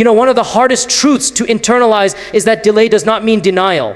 One of the hardest truths to internalize is that delay does not mean denial.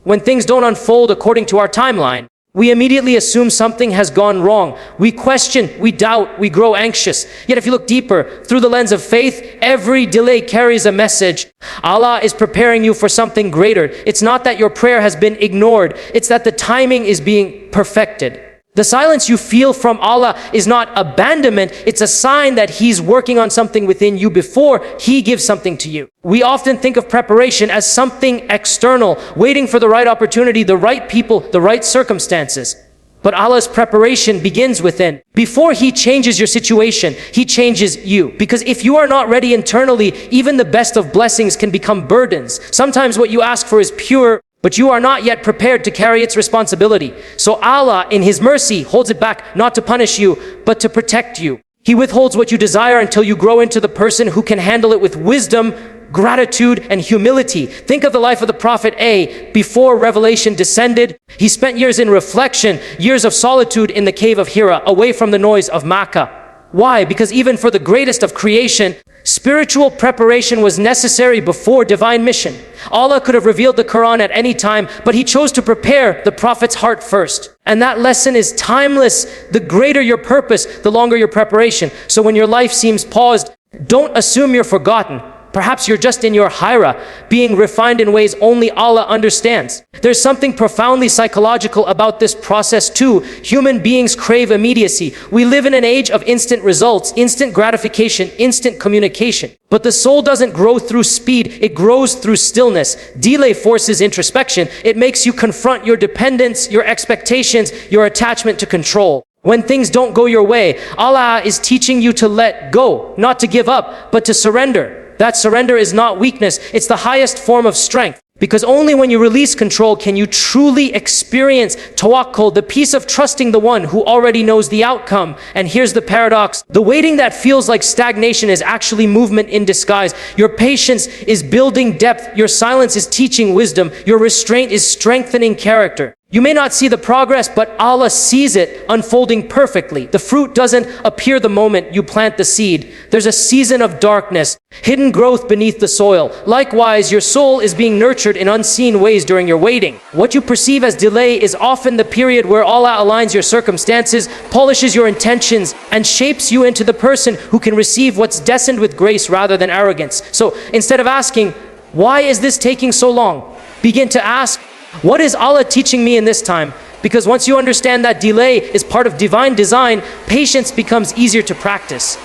When things don't unfold according to our timeline, we immediately assume something has gone wrong. We question, we doubt, we grow anxious. Yet if you look deeper, through the lens of faith, every delay carries a message. Allah is preparing you for something greater. It's not that your prayer has been ignored, it's that the timing is being perfected. The silence you feel from Allah is not abandonment, it's a sign that He's working on something within you before He gives something to you. We often think of preparation as something external, waiting for the right opportunity, the right people, the right circumstances. But Allah's preparation begins within. Before He changes your situation, He changes you. Because if you are not ready internally, even the best of blessings can become burdens. Sometimes what you ask for is pure, but you are not yet prepared to carry its responsibility. So Allah, in His mercy, holds it back, not to punish you, but to protect you. He withholds what you desire until you grow into the person who can handle it with wisdom, gratitude, and humility. Think of the life of the Prophet A. Before revelation descended, he spent years in reflection, years of solitude in the cave of Hira, away from the noise of Makkah. Why? Because even for the greatest of creation, spiritual preparation was necessary before divine mission. Allah could have revealed the Quran at any time, but He chose to prepare the Prophet's heart first. And that lesson is timeless. The greater your purpose, the longer your preparation. So when your life seems paused, don't assume you're forgotten. Perhaps you're just in your Hira, being refined in ways only Allah understands. There's something profoundly psychological about this process too. Human beings crave immediacy. We live in an age of instant results, instant gratification, instant communication. But the soul doesn't grow through speed, it grows through stillness. Delay forces introspection. It makes you confront your dependence, your expectations, your attachment to control. When things don't go your way, Allah is teaching you to let go, not to give up, but to surrender. That surrender is not weakness, it's the highest form of strength. Because only when you release control can you truly experience tawakkul, the peace of trusting the one who already knows the outcome. And here's the paradox. The waiting that feels like stagnation is actually movement in disguise. Your patience is building depth. Your silence is teaching wisdom. Your restraint is strengthening character. You may not see the progress, but Allah sees it unfolding perfectly. The fruit doesn't appear the moment you plant the seed. There's a season of darkness, hidden growth beneath the soil. Likewise, your soul is being nurtured in unseen ways during your waiting. What you perceive as delay is often the period where Allah aligns your circumstances, polishes your intentions, and shapes you into the person who can receive what's destined with grace rather than arrogance. So instead of asking, why is this taking so long? Begin to ask, what is Allah teaching me in this time? Because once you understand that delay is part of divine design, patience becomes easier to practice.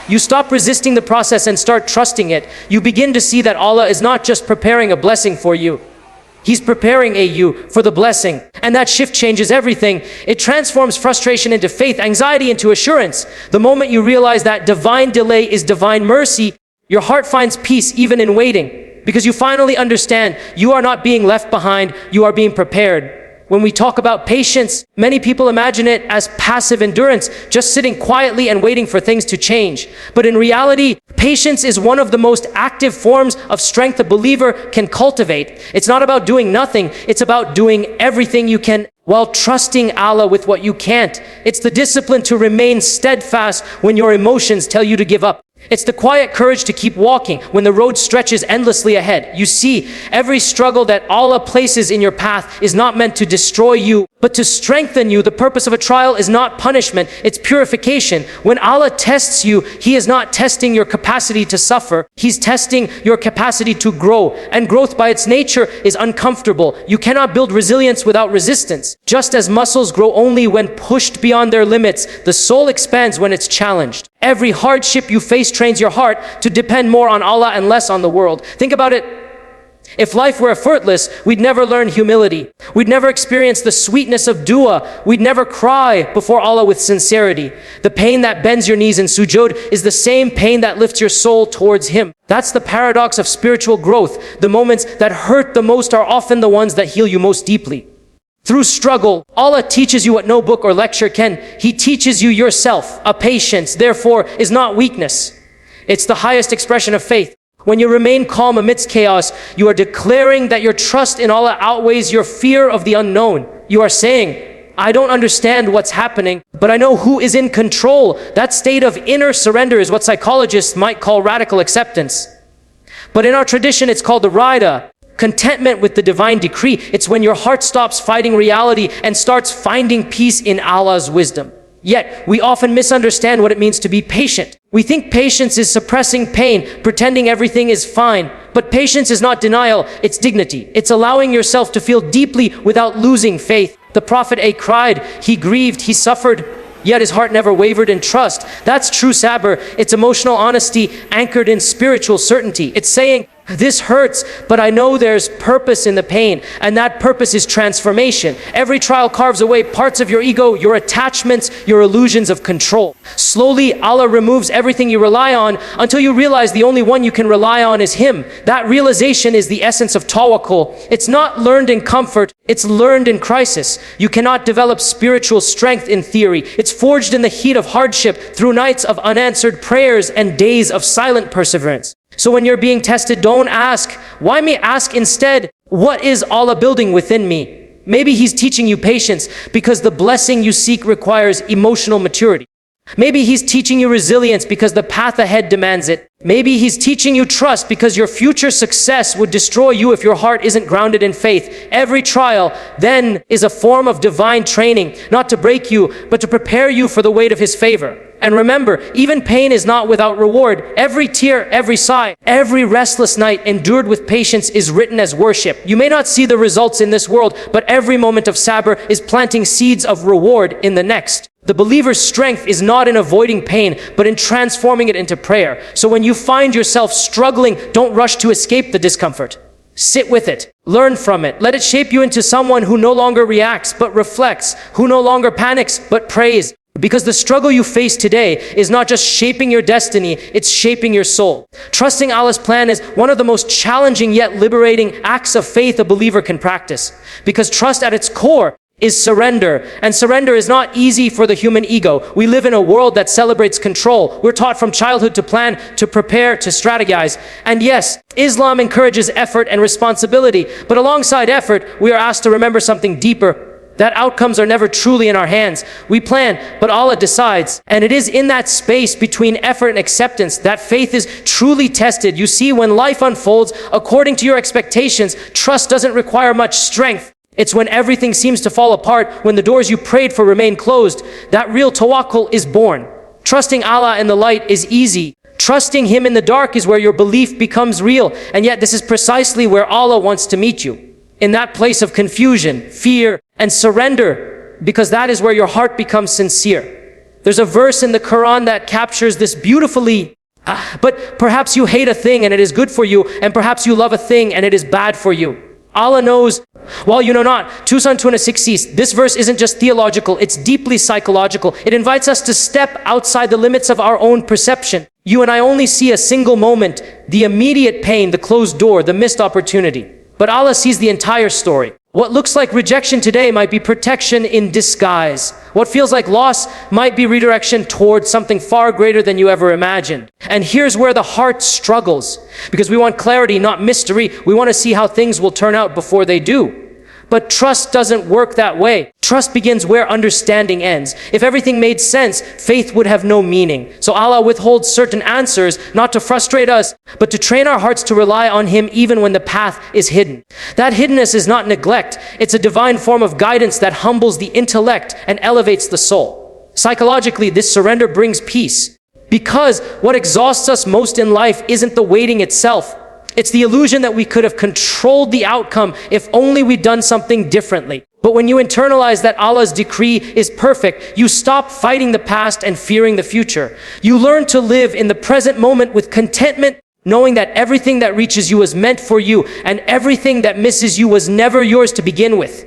You stop resisting the process and start trusting it. You begin to see that Allah is not just preparing a blessing for you. He's preparing you for the blessing. And that shift changes everything. It transforms frustration into faith, anxiety into assurance. The moment you realize that divine delay is divine mercy, your heart finds peace even in waiting. Because you finally understand you are not being left behind, you are being prepared. When we talk about patience, many people imagine it as passive endurance, just sitting quietly and waiting for things to change. But in reality, patience is one of the most active forms of strength a believer can cultivate. It's not about doing nothing, it's about doing everything you can while trusting Allah with what you can't. It's the discipline to remain steadfast when your emotions tell you to give up. It's the quiet courage to keep walking when the road stretches endlessly ahead. You see, every struggle that Allah places in your path is not meant to destroy you, but to strengthen you. The purpose of a trial is not punishment, it's purification. When Allah tests you, He is not testing your capacity to suffer. He's testing your capacity to grow. And growth by its nature is uncomfortable. You cannot build resilience without resistance. Just as muscles grow only when pushed beyond their limits, the soul expands when it's challenged. Every hardship you face trains your heart to depend more on Allah and less on the world. Think about it. If life were effortless, we'd never learn humility. We'd never experience the sweetness of dua. We'd never cry before Allah with sincerity. The pain that bends your knees in sujood is the same pain that lifts your soul towards Him. That's the paradox of spiritual growth. The moments that hurt the most are often the ones that heal you most deeply. Through struggle, Allah teaches you what no book or lecture can. He teaches you yourself. A patience, therefore, is not weakness. It's the highest expression of faith. When you remain calm amidst chaos, you are declaring that your trust in Allah outweighs your fear of the unknown. You are saying, I don't understand what's happening, but I know who is in control. That state of inner surrender is what psychologists might call radical acceptance. But in our tradition, it's called the rida, contentment with the divine decree. It's when your heart stops fighting reality and starts finding peace in Allah's wisdom. Yet, we often misunderstand what it means to be patient. We think patience is suppressing pain, pretending everything is fine. But patience is not denial, it's dignity. It's allowing yourself to feel deeply without losing faith. The Prophet cried, he grieved, he suffered, yet his heart never wavered in trust. That's true sabr. It's emotional honesty anchored in spiritual certainty. It's saying, this hurts, but I know there's purpose in the pain, and that purpose is transformation. Every trial carves away parts of your ego, your attachments, your illusions of control. Slowly, Allah removes everything you rely on until you realize the only one you can rely on is Him. That realization is the essence of tawakkul. It's not learned in comfort, it's learned in crisis. You cannot develop spiritual strength in theory. It's forged in the heat of hardship through nights of unanswered prayers and days of silent perseverance. So when you're being tested, don't ask, why me? Ask instead, what is Allah building within me? Maybe He's teaching you patience because the blessing you seek requires emotional maturity. Maybe He's teaching you resilience because the path ahead demands it. Maybe He's teaching you trust because your future success would destroy you if your heart isn't grounded in faith. Every trial then is a form of divine training, not to break you, but to prepare you for the weight of His favor. And remember, even pain is not without reward. Every tear, every sigh, every restless night endured with patience is written as worship. You may not see the results in this world, but every moment of sabr is planting seeds of reward in the next. The believer's strength is not in avoiding pain, but in transforming it into prayer. So when you find yourself struggling, don't rush to escape the discomfort. Sit with it. Learn from it. Let it shape you into someone who no longer reacts, but reflects, who no longer panics, but prays. Because the struggle you face today is not just shaping your destiny, it's shaping your soul. Trusting Allah's plan is one of the most challenging yet liberating acts of faith a believer can practice. Because trust at its core is surrender. And surrender is not easy for the human ego. We live in a world that celebrates control. We're taught from childhood to plan, to prepare, to strategize. And yes, Islam encourages effort and responsibility. But alongside effort, we are asked to remember something deeper. That outcomes are never truly in our hands. We plan, but Allah decides. And it is in that space between effort and acceptance that faith is truly tested. You see, when life unfolds according to your expectations, trust doesn't require much strength. It's when everything seems to fall apart, when the doors you prayed for remain closed, that real tawakkul is born. Trusting Allah in the light is easy. Trusting Him in the dark is where your belief becomes real. And yet this is precisely where Allah wants to meet you. In that place of confusion, fear, and surrender, because that is where your heart becomes sincere. There's a verse in the Quran that captures this beautifully. But perhaps you hate a thing and it is good for you, and perhaps you love a thing and it is bad for you. Allah knows, while you know not. 2 Son 260. This verse isn't just theological, it's deeply psychological. It invites us to step outside the limits of our own perception. You and I only see a single moment, the immediate pain, the closed door, the missed opportunity. But Allah sees the entire story. What looks like rejection today might be protection in disguise. What feels like loss might be redirection towards something far greater than you ever imagined. And here's where the heart struggles. Because we want clarity, not mystery. We want to see how things will turn out before they do. But trust doesn't work that way. Trust begins where understanding ends. If everything made sense, faith would have no meaning. So Allah withholds certain answers, not to frustrate us, but to train our hearts to rely on Him even when the path is hidden. That hiddenness is not neglect. It's a divine form of guidance that humbles the intellect and elevates the soul. Psychologically, this surrender brings peace. Because what exhausts us most in life isn't the waiting itself. It's the illusion that we could have controlled the outcome if only we'd done something differently. But when you internalize that Allah's decree is perfect, you stop fighting the past and fearing the future. You learn to live in the present moment with contentment, knowing that everything that reaches you was meant for you, and everything that misses you was never yours to begin with.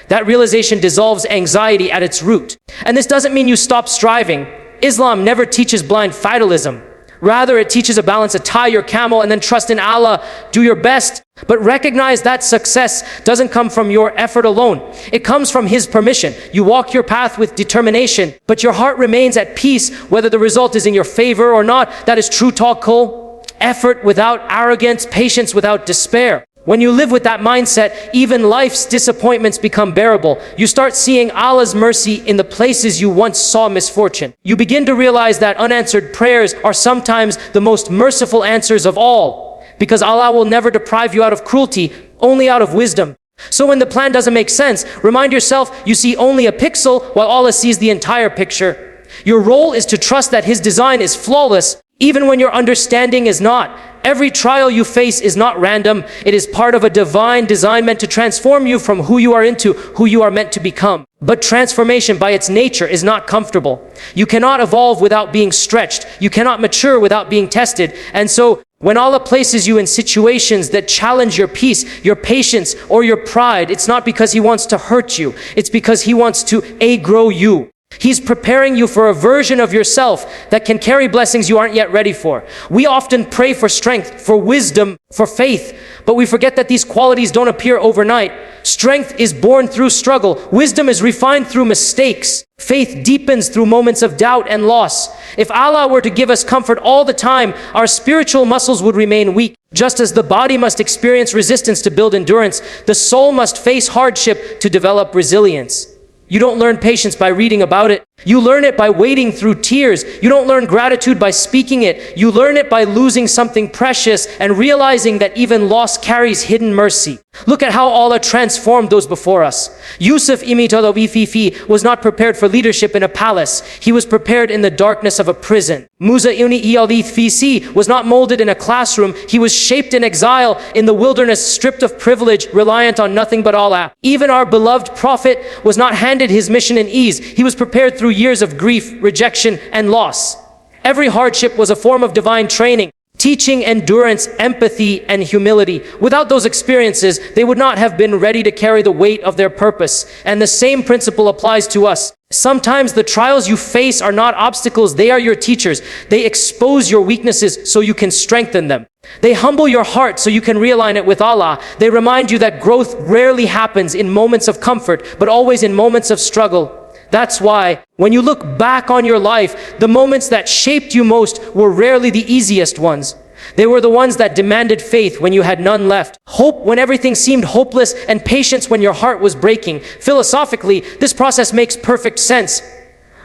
That realization dissolves anxiety at its root. And this doesn't mean you stop striving. Islam never teaches blind fatalism. Rather, it teaches a balance to tie your camel and then trust in Allah, do your best, but recognize that success doesn't come from your effort alone. It comes from His permission. You walk your path with determination, but your heart remains at peace whether the result is in your favor or not. That is true tawakkul. Effort without arrogance, patience without despair. When you live with that mindset, even life's disappointments become bearable. You start seeing Allah's mercy in the places you once saw misfortune. You begin to realize that unanswered prayers are sometimes the most merciful answers of all. because Allah will never deprive you out of cruelty, only out of wisdom. So when the plan doesn't make sense, remind yourself you see only a pixel while Allah sees the entire picture. Your role is to trust that His design is flawless, even when your understanding is not. Every trial you face is not random. It is part of a divine design meant to transform you from who you are into who you are meant to become. But transformation by its nature is not comfortable. You cannot evolve without being stretched. You cannot mature without being tested. And so when Allah places you in situations that challenge your peace, your patience, or your pride, it's not because He wants to hurt you. It's because He wants to grow you. He's preparing you for a version of yourself that can carry blessings you aren't yet ready for. We often pray for strength, for wisdom, for faith, but we forget that these qualities don't appear overnight. Strength is born through struggle. Wisdom is refined through mistakes. Faith deepens through moments of doubt and loss. If Allah were to give us comfort all the time, our spiritual muscles would remain weak. Just as the body must experience resistance to build endurance, the soul must face hardship to develop resilience. You don't learn patience by reading about it. You learn it by wading through tears. You don't learn gratitude by speaking it. You learn it by losing something precious and realizing that even loss carries hidden mercy. Look at how Allah transformed those before us. Yusuf Imitodovififi was not prepared for leadership in a palace. He was prepared in the darkness of a prison. Musa Ialithfisi was not molded in a classroom. He was shaped in exile in the wilderness, stripped of privilege, reliant on nothing but Allah. Even our beloved prophet was not handed his mission in ease. He was prepared through years of grief, rejection, and loss. Every hardship was a form of divine training, teaching endurance, empathy, and humility. Without those experiences, they would not have been ready to carry the weight of their purpose. And the same principle applies to us. Sometimes the trials you face are not obstacles, they are your teachers. They expose your weaknesses so you can strengthen them. They humble your heart so you can realign it with Allah. They remind you that growth rarely happens in moments of comfort, but always in moments of struggle. That's why, when you look back on your life, the moments that shaped you most were rarely the easiest ones. They were the ones that demanded faith when you had none left, hope when everything seemed hopeless, and patience when your heart was breaking. Philosophically, this process makes perfect sense.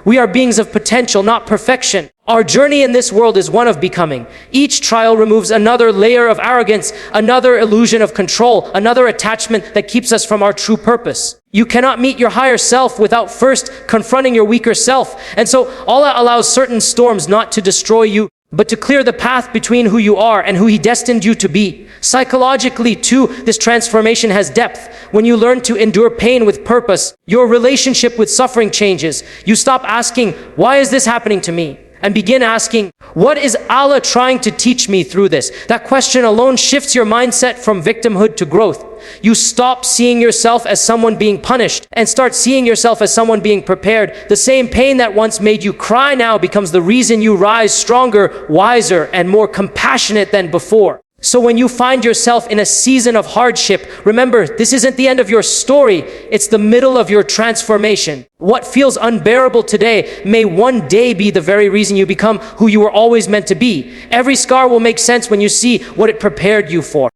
We are beings of potential, not perfection. Our journey in this world is one of becoming. Each trial removes another layer of arrogance, another illusion of control, another attachment that keeps us from our true purpose. You cannot meet your higher self without first confronting your weaker self. And so Allah allows certain storms not to destroy you, but to clear the path between who you are and who He destined you to be. Psychologically too, this transformation has depth. When you learn to endure pain with purpose, your relationship with suffering changes. You stop asking, why is this happening to me? And begin asking, what is Allah trying to teach me through this? That question alone shifts your mindset from victimhood to growth. You stop seeing yourself as someone being punished and start seeing yourself as someone being prepared. The same pain that once made you cry now becomes the reason you rise stronger, wiser, and more compassionate than before. So when you find yourself in a season of hardship, remember, this isn't the end of your story, it's the middle of your transformation. What feels unbearable today may one day be the very reason you become who you were always meant to be. Every scar will make sense when you see what it prepared you for.